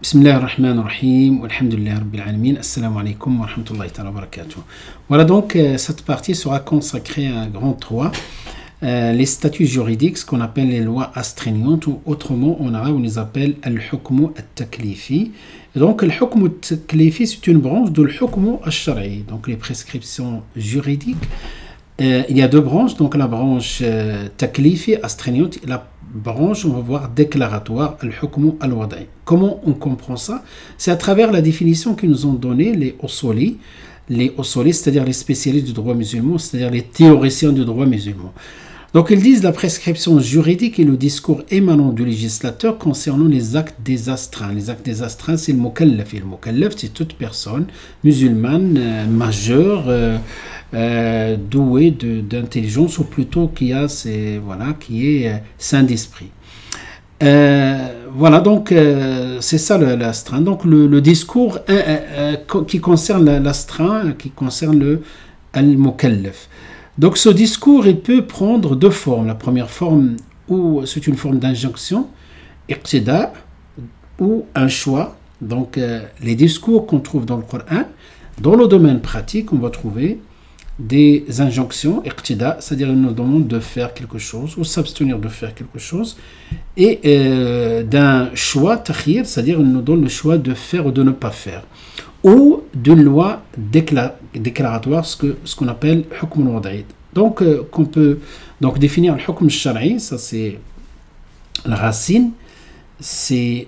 Bismillah ar-Rahman ar-Rahim, walhamdulillah rabbil alamin, assalamu alaikum wa rahmatullahi wa barakatuh. Voilà donc cette partie sera consacrée à un grand 3, les statuts juridiques, ce qu'on appelle les lois astreignantes, ou autrement en arabe on les appelle al-hukmu al-taklifi. Donc al-hukmu al-taklifi c'est une branche de al-hukmu al-shar'i, donc les prescriptions juridiques. Il y a deux branches, donc la branche taklifi, astreignante, et la branche, on va voir, déclaratoire, al-hukmu al-wada'i. Comment on comprend ça? C'est à travers la définition qu'ils nous ont donnée les usuli, c'est-à-dire les spécialistes du droit musulman, c'est-à-dire les théoriciens du droit musulman. Donc ils disent la prescription juridique et le discours émanant du législateur concernant les actes des astreints. Les actes des astreints, c'est le mukallaf. Et le mukallaf, c'est toute personne musulmane, majeure, douée d'intelligence, ou plutôt qui est sain d'esprit. Voilà, donc c'est ça l'astreint. Donc le discours qui concerne l'astreint, qui concerne le al-mukallaf. Donc ce discours, il peut prendre deux formes. La première forme, c'est une forme d'injonction, iqtida, ou un choix. Donc les discours qu'on trouve dans le Coran, dans le domaine pratique, on va trouver des injonctions, iqtida, c'est-à-dire ils nous demandent de faire quelque chose ou s'abstenir de faire quelque chose, et d'un choix, takhir, c'est-à-dire ils nous donnent le choix de faire ou de ne pas faire, ou d'une loi déclaratoire, ce qu'on appelle hukm al-wada'i. Donc qu'on peut donc définir le hukm al-shar'i, ça c'est la racine, c'est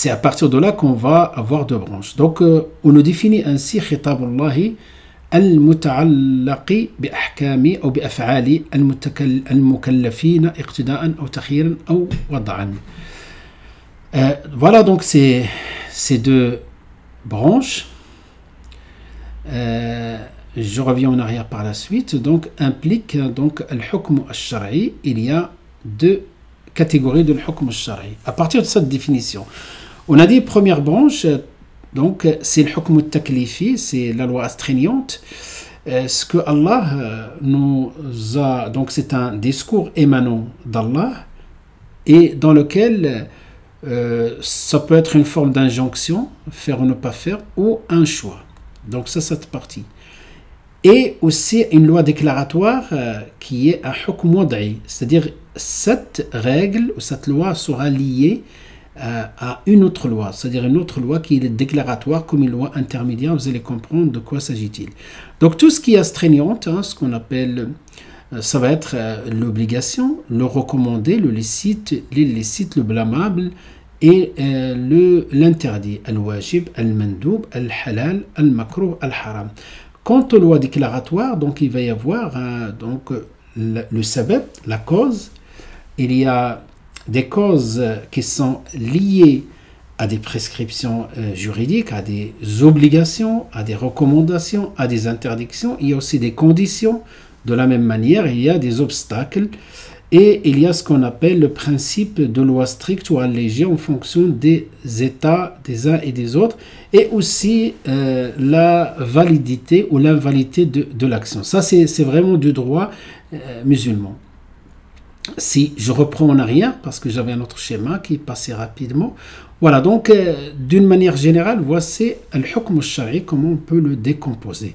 à partir de là qu'on va avoir deux branches. Donc on nous définit ainsi khitab Allahi المتعلق بأحكام أو بأفعال المكلفين اقتداء أو تخييرا أو وضعا. Voilà donc ces deux branches. Je reviens en arrière par la suite. Donc implique donc al-hukm al-shar'i. Il y a deux catégories de al-hukm al-shar'i. À partir de cette définition, on a dit première branche. Donc, c'est le hukm al-taklifi, c'est la loi astreignante. Ce que Allah nous a... Donc, c'est un discours émanant d'Allah et dans lequel ça peut être une forme d'injonction, faire ou ne pas faire, ou un choix. Donc, c'est cette partie. Et aussi une loi déclaratoire qui est un hukm wada'i, c'est-à-dire cette règle ou cette loi sera liée à une autre loi, c'est-à-dire une autre loi qui est déclaratoire comme une loi intermédiaire. Vous allez comprendre de quoi s'agit-il. Donc tout ce qui est astreignant, ce qu'on appelle, ça va être l'obligation, le recommandé, le licite, l'illicite, le blâmable et l'interdit, al-wajib, al-mandoub, al-halal, al-makruh, al-haram. Quant aux lois déclaratoires, donc il va y avoir donc le sabab, la cause. Il y a des causes qui sont liées à des prescriptions juridiques, à des obligations, à des recommandations, à des interdictions. Il y a aussi des conditions. De la même manière, il y a des obstacles. Et il y a ce qu'on appelle le principe de loi stricte ou allégée en fonction des états des uns et des autres. Et aussi la validité ou l'invalidité de l'action. Ça, c'est vraiment du droit musulman. Si je reprends en arrière, parce que j'avais un autre schéma qui passait rapidement. Voilà, donc d'une manière générale, voici le hukm al-shar'i, comment on peut le décomposer.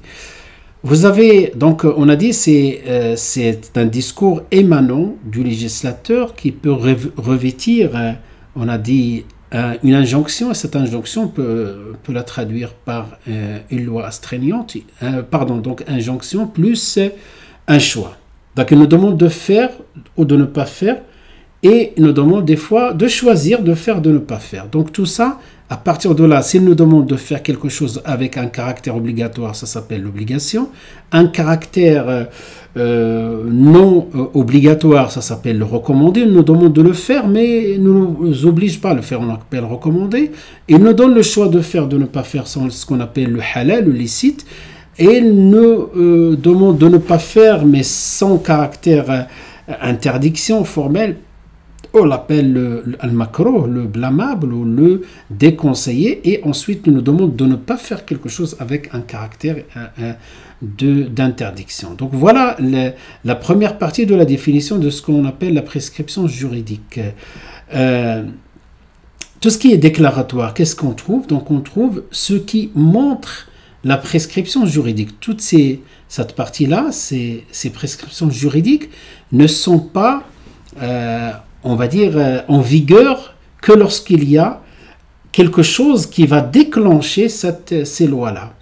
Vous avez, donc on a dit, c'est un discours émanant du législateur qui peut revêtir, on a dit, une injonction, et cette injonction peut la traduire par une loi astreignante, donc injonction plus un choix. Donc il nous demande de faire ou de ne pas faire, et il nous demande des fois de choisir de faire, de ne pas faire. Donc tout ça, à partir de là, s'il nous demande de faire quelque chose avec un caractère obligatoire, ça s'appelle l'obligation. Un caractère non obligatoire, ça s'appelle le recommandé. Il nous demande de le faire, mais il ne nous oblige pas à le faire, on l'appelle recommandé. Il nous donne le choix de faire, de ne pas faire, ce qu'on appelle le halal, le licite. Et il nous demande de ne pas faire, mais sans caractère interdiction formelle. On l'appelle le makruh, le blâmable ou le déconseillé. Et ensuite, il nous demande de ne pas faire quelque chose avec un caractère d'interdiction. Donc voilà la première partie de la définition de ce qu'on appelle la prescription juridique. tout ce qui est déclaratoire, qu'est-ce qu'on trouve? Donc on trouve ce qui montre la prescription juridique. Cette partie-là, ces prescriptions juridiques ne sont pas, on va dire, en vigueur que lorsqu'il y a quelque chose qui va déclencher ces lois-là.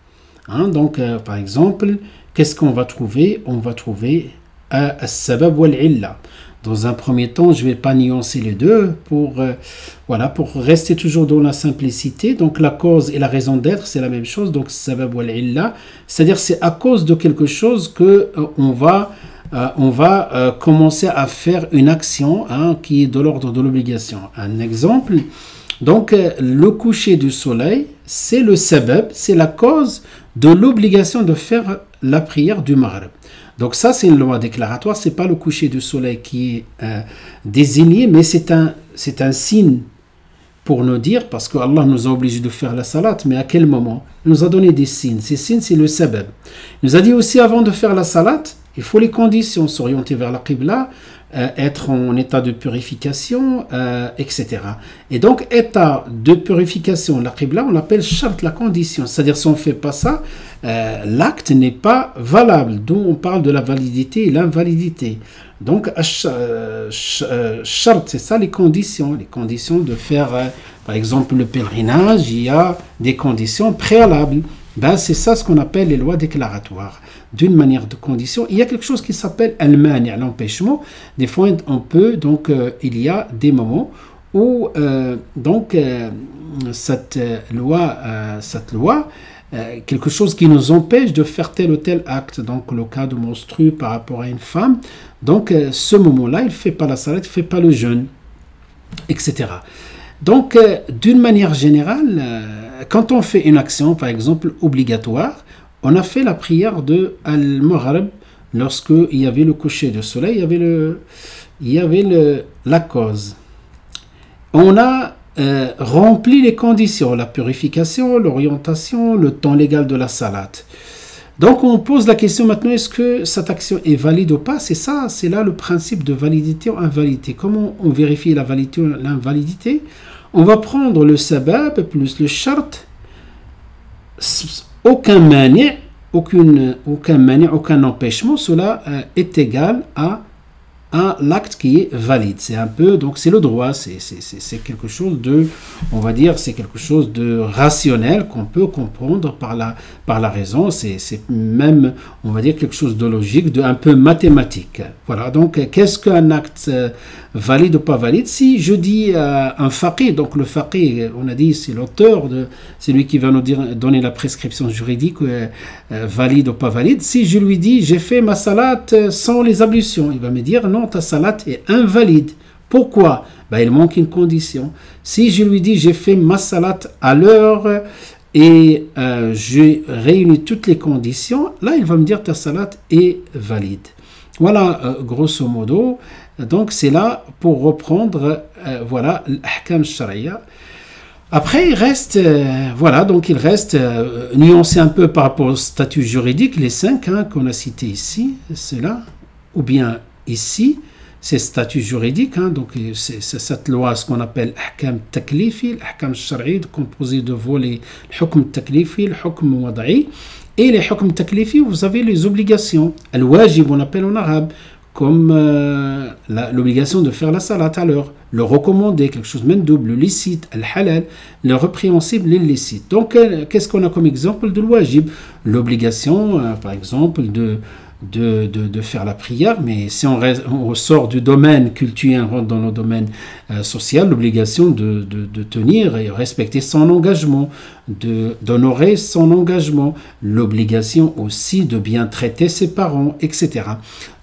Hein, donc, par exemple, qu'est-ce qu'on va trouver? On va trouver as-sabab wal-illa. Dans un premier temps, je ne vais pas nuancer les deux pour rester toujours dans la simplicité. Donc, la cause et la raison d'être, c'est la même chose. Donc, sabab wal-illa, c'est-à-dire c'est à cause de quelque chose que on va commencer à faire une action qui est de l'ordre de l'obligation. Un exemple, donc le coucher du soleil, c'est le sabab, c'est la cause de l'obligation de faire la prière du maghrib. Donc ça, c'est une loi déclaratoire, c'est pas le coucher du soleil qui est désigné, mais c'est un signe pour nous dire, parce que Allah nous a obligés de faire la salat, mais à quel moment? Il nous a donné des signes. Ces signes, c'est le sabab. Il nous a dit aussi, avant de faire la salat, il faut les conditions, s'orienter vers la qibla, être en état de purification, etc. Et donc, état de purification, la qibla, on l'appelle shart, la condition. C'est-à-dire, si on ne fait pas ça, l'acte n'est pas valable. D'où on parle de la validité et l'invalidité. Donc, shart, c'est ça les conditions. Les conditions de faire, par exemple, le pèlerinage, il y a des conditions préalables. Ben, c'est ça ce qu'on appelle les lois déclaratoires. D'une manière de condition, il y a quelque chose qui s'appelle al-mani', l'empêchement. Des fois, on peut, donc, il y a des moments où, cette loi, quelque chose qui nous empêche de faire tel ou tel acte. Donc, le cas de menstru par rapport à une femme. Donc, ce moment-là, il ne fait pas la salat, il ne fait pas le jeûne, etc. Donc, d'une manière générale, quand on fait une action, par exemple, obligatoire, on a fait la prière de Al-Maghrib lorsqu'il y avait le coucher du soleil, il y avait la cause. On a rempli les conditions, la purification, l'orientation, le temps légal de la salat. Donc on pose la question maintenant, est-ce que cette action est valide ou pas? C'est là le principe de validité ou invalidité. Comment on vérifie la validité ou l'invalidité? On va prendre le sabab plus le shart. Aucun mani', aucun empêchement, cela est égal à l'acte qui est valide. C'est un peu, donc c'est le droit, c'est quelque chose de, on va dire, c'est quelque chose de rationnel qu'on peut comprendre par la raison. C'est même, on va dire, quelque chose de logique, de un peu mathématique. Voilà, donc qu'est-ce qu'un acte valide ou pas valide? Si je dis un faqih, donc le faqih, on a dit, c'est l'auteur, c'est lui qui va nous donner la prescription juridique, valide ou pas valide. Si je lui dis, j'ai fait ma salat sans les ablutions, il va me dire, non, ta salat est invalide. Pourquoi? Il manque une condition. Si je lui dis, j'ai fait ma salat à l'heure et j'ai réuni toutes les conditions, là, il va me dire, ta salat est valide. Voilà, grosso modo. Donc, c'est là pour reprendre, voilà, l'ahkam shari'a. Après, il reste, nuancé un peu par rapport au statut juridique, les 5 qu'on a cités ici, c'est là, ou bien ici, c'est statut juridique, donc c'est cette loi, ce qu'on appelle ahkam taklifi, l'ahkam shari'i, composé de volets, le hukm taklifi, le hukm wada'i, et les hukm taklifi, vous avez les obligations, al-wajib, on appelle en arabe, comme l'obligation de faire la salat à l'heure, le recommandé, quelque chose même double, le licite, le halal, le répréhensible, l'illicite. Donc, qu'est-ce qu'on a comme exemple de l'wajib? L'obligation, par exemple, de faire la prière, mais si on sort du domaine culturel, on rentre dans le domaine social, l'obligation de tenir et respecter son engagement, d'honorer son engagement, l'obligation aussi de bien traiter ses parents, etc.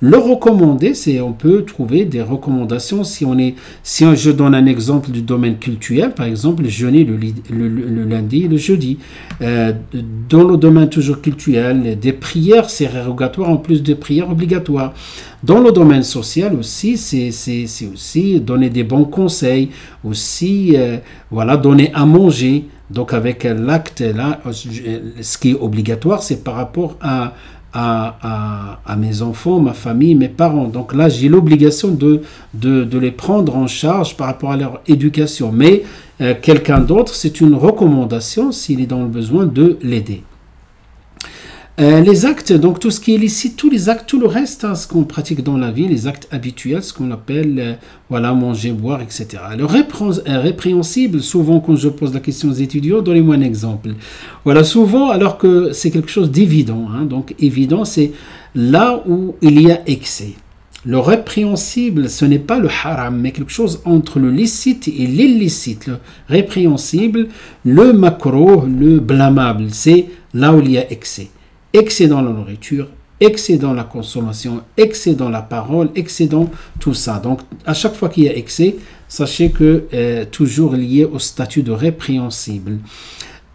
Le recommandé, on peut trouver des recommandations si je donne un exemple du domaine culturel, par exemple, jeûner le lundi et le jeudi. Dans le domaine toujours culturel, des prières, c'est rérogatoire en plus des prières obligatoires. Dans le domaine social aussi, c'est aussi donner des bons conseils, aussi donner à manger. Donc avec l'acte là, ce qui est obligatoire, c'est par rapport à à mes enfants, ma famille, mes parents. Donc là, j'ai l'obligation de les prendre en charge par rapport à leur éducation. Mais quelqu'un d'autre, c'est une recommandation, s'il est dans le besoin, de l'aider. Les actes, donc tout ce qui est licite, tous les actes, tout le reste, hein, ce qu'on pratique dans la vie, les actes habituels, ce qu'on appelle voilà, manger, boire, etc. Le répréhensible, souvent quand je pose la question aux étudiants, donnez-moi un exemple. Voilà, souvent, alors que c'est quelque chose d'évident, hein, donc évident, c'est là où il y a excès. Le répréhensible, ce n'est pas le haram, mais quelque chose entre le licite et l'illicite. Le répréhensible, le makruh, le blâmable, c'est là où il y a excès. Excès dans la nourriture, excès dans la consommation, excès dans la parole, excès dans tout ça. Donc, à chaque fois qu'il y a excès, sachez que toujours lié au statut de répréhensible.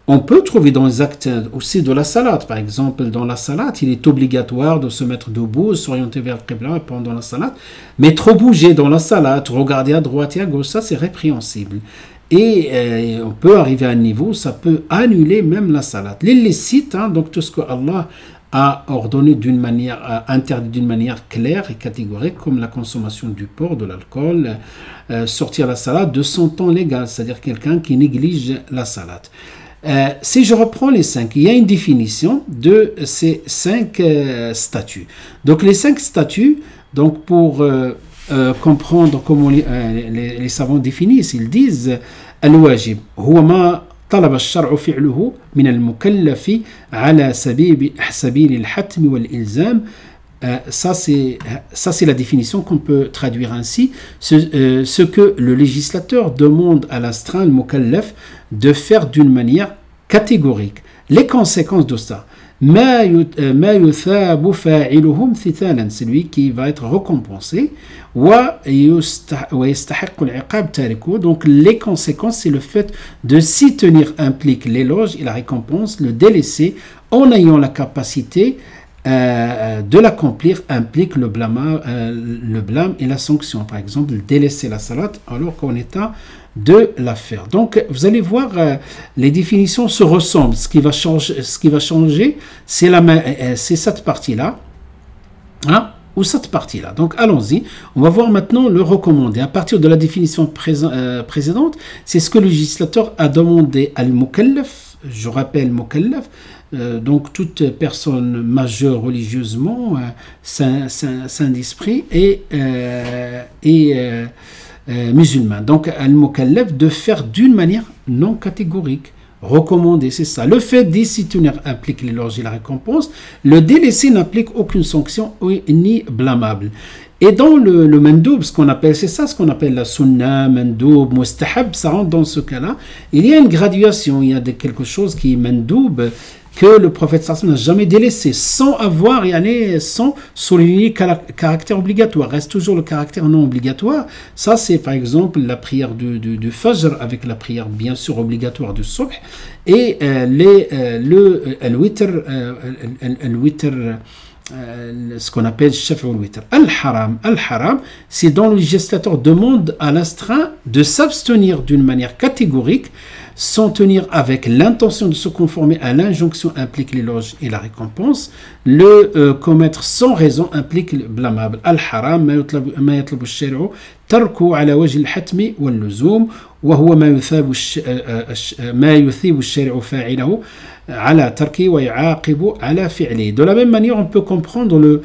On peut trouver dans les actes aussi de la salade. Par exemple, dans la salade, il est obligatoire de se mettre debout, s'orienter vers le qibla pendant la salade. Mais trop bouger dans la salade, regarder à droite et à gauche, ça c'est répréhensible. Et on peut arriver à un niveau, ça peut annuler même la salade. L'illicite, hein, donc tout ce que Allah a ordonné d'une manière, interdit d'une manière claire et catégorique, comme la consommation du porc, de l'alcool, sortir la salade de son temps légal, c'est-à-dire quelqu'un qui néglige la salade. Si je reprends les 5, il y a une définition de ces 5 statuts. Donc les 5 statuts, donc pour comprendre comment les savants définissent, ils disent al-wajib huwa ma talaba ash-shar'u fi'luhu min al-mukallafi ala sabil al-hatm wal-ilzam. Ça c'est la définition qu'on peut traduire ainsi, ce que le législateur demande à l'astreint, le mukallaf, de faire d'une manière catégorique. Les conséquences de ça, c'est lui qui va être récompensé. Donc les conséquences, c'est le fait de s'y tenir implique l'éloge et la récompense, le délaisser en ayant la capacité de l'accomplir implique le blâme et la sanction. Par exemple, délaisser la salade alors qu'en état de la faire. Donc, vous allez voir, les définitions se ressemblent. Ce qui va changer, c'est cette partie-là, hein, ou cette partie-là. Donc, allons-y. On va voir maintenant le recommandé. À partir de la définition précédente, c'est ce que le législateur a demandé à al-mukallaf. Je rappelle mukallaf, donc toute personne majeure religieusement, saint d'esprit et musulman. Donc, al-mukallaf, de faire d'une manière non catégorique. Recommandé, c'est ça. Le fait d'y tenir implique l'éloge et la récompense. Le délaisser n'implique aucune sanction ni blâmable. Et dans le mandoub, ce qu'on appelle la sunna, mandoub, mustahab, ça rentre dans ce cas-là. Il y a une graduation, il y a quelque chose qui est mandoub, que le prophète sallallahu alayhi wa sallam n'a jamais délaissé, sans souligner le caractère obligatoire. Reste toujours le caractère non obligatoire. Ça, c'est par exemple la prière du Fajr avec la prière bien sûr obligatoire du Subh et le witr, ce qu'on appelle Shaf' al-Witr. Al-Haram, c'est dont le législateur demande à l'astreint de s'abstenir d'une manière catégorique, s'en tenir avec l'intention de se conformer à l'injonction implique l'éloge et la récompense. Le commettre sans raison implique le blâmable. Al-Haram, ma yatlabu ash-shari'u tarku ala wajhi al-hatmi wal-luzum wa huwa ma yuthibu ash-shari'u fa'ilahu ala tarki wa yu'aqibu ala fi'li. De la même manière, on peut comprendre le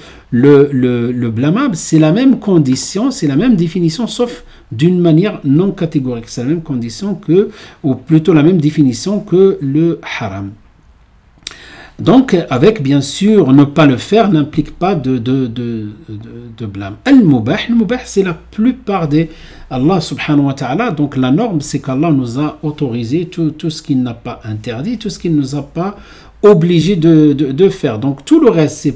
blâmable, c'est la même condition, c'est la même définition, sauf d'une manière non catégorique. C'est la même condition ou plutôt la même définition que le haram. Donc, avec bien sûr, ne pas le faire n'implique pas de blâme. Al-mubah, c'est la plupart des Allah subhanahu wa ta'ala. Donc, la norme, c'est qu'Allah nous a autorisé tout ce qu'il n'a pas interdit, tout ce qu'il ne nous a pas obligé de faire. Donc, tout le reste,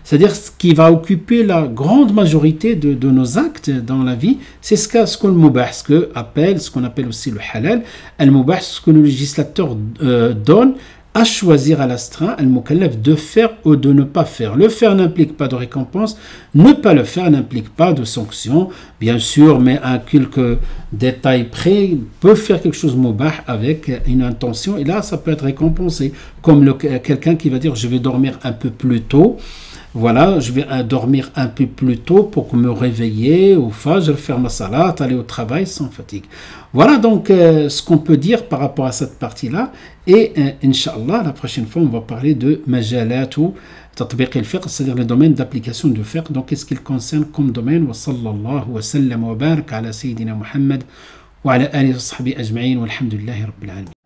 c'est-à-dire ce qui va occuper la grande majorité de nos actes dans la vie, c'est ce qu'on mubah, ce qu'on appelle aussi le halal. Al-mubah, ce que le législateur donne à choisir à l'astreint, al-mukallaf, de faire ou de ne pas faire. Le faire n'implique pas de récompense, ne pas le faire n'implique pas de sanction, bien sûr, mais à quelques détails près, peut faire quelque chose mubah avec une intention, et là, ça peut être récompensé, comme quelqu'un qui va dire, je vais dormir un peu plus tôt, voilà, je vais dormir un peu plus tôt pour me réveiller au fajr, faire ma salat, aller au travail sans fatigue. Voilà donc ce qu'on peut dire par rapport à cette partie-là. Et Inch'Allah, la prochaine fois, on va parler de majalatu tatbiq al-fiqh, c'est-à-dire le domaine d'application du fiqh. Donc, qu'est-ce qu'il concerne comme domaine? Wa sallallahu wa sallam wa barak ala sayyidina Muhammad wa ala alihi wa sahbihi ajma'in walhamdulillahi rabbil alamin.